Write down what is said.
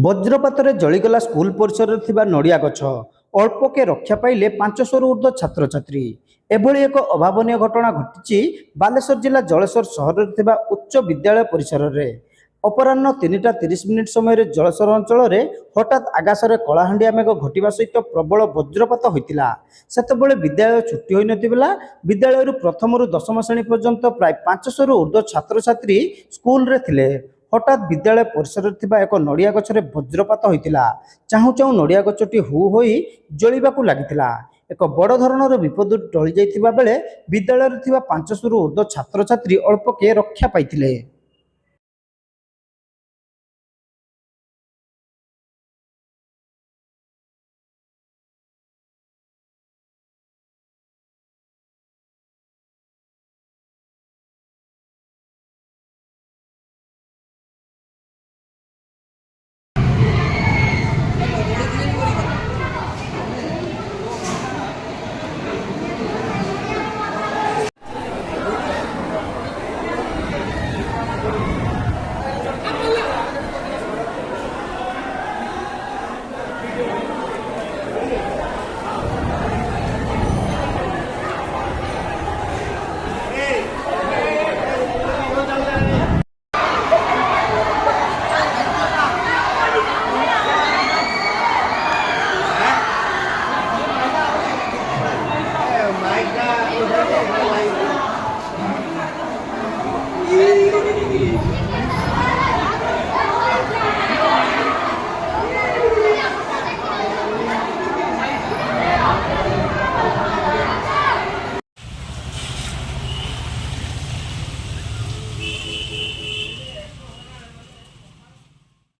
ବଜ୍ରପାତରେ ଜଳିଗଲା school ପରିସରରେ ଥିବା ନଡ଼ିଆ ଗଛ। ଅଳ୍ପକେ ରକ୍ଷା ପାଇଲେ 500ରୁ ଉର୍ଦ୍ଧ୍ୱ ଛାତ୍ରଛାତ୍ରୀ। ଏଭଳି ଏକ ଅଭାବନୀୟ ଘଟଣା ଘଟିଛି ବାଲେଶ୍ୱର ଜିଲ୍ଲା ଜଳେଶ୍ୱର ସହରରେ ଥିବା ଉଚ୍ଚ ବିଦ୍ୟାଳୟ ପରିସରରେ। ଅପରାହ୍ନ 3ଟା 30 ସମୟରେ ଜଳେଶ୍ୱର ଅଞ୍ଚଳରେ ହଠାତ୍ ଆକାଶରେ କଳାହାଣ୍ଡିଆ ମେଘ ଘଟିବା ସହିତ ପ୍ରବଳ ବଜ୍ରପାତ ହୋଇଥିଲା। ସେତେବେଳେ ବିଦ୍ୟାଳୟ ଛୁଟି ହୋଇନଥିଲା। ବିଦ୍ୟାଳୟରୁ ପ୍ରଥମରୁ ଦଶମ ଶ୍ରେଣୀ ପର୍ଯ୍ୟନ୍ତ ପ୍ରାୟ 500ରୁ ଉର୍ଦ୍ଧ୍ୱ ଛାତ୍ରଛାତ୍ରୀ ସ୍କୁଲରେ ଥିଲେ। ହଠାତ୍ ବିଦ୍ୟାଳୟ ପରିସରରେ ଥିବା ଏକ ନଡ଼ିଆ ଗଛରେ ବଜ୍ରପାତ ହୋଇଥିଲା। ଚାହୁଁ ଚାହୁଁ ନଡ଼ିଆ ଗଛଟି ହୁ ହୋଇ ଜଳିବାକୁ ଲାଗିଥିଲା। ଏକ ବଡ଼ ଧରଣର ବିପଦରୁ ଟଳି ଯାଇଥିବା ବେଳେ ବିଦ୍ୟାଳୟରେ ଥିବା 500ରୁ ଉର୍ଦ୍ଧ୍ୱ ଛାତ୍ରଛାତ୍ରୀ ଅଳ୍ପକେ ରକ୍ଷା ପାଇଥିଲେ।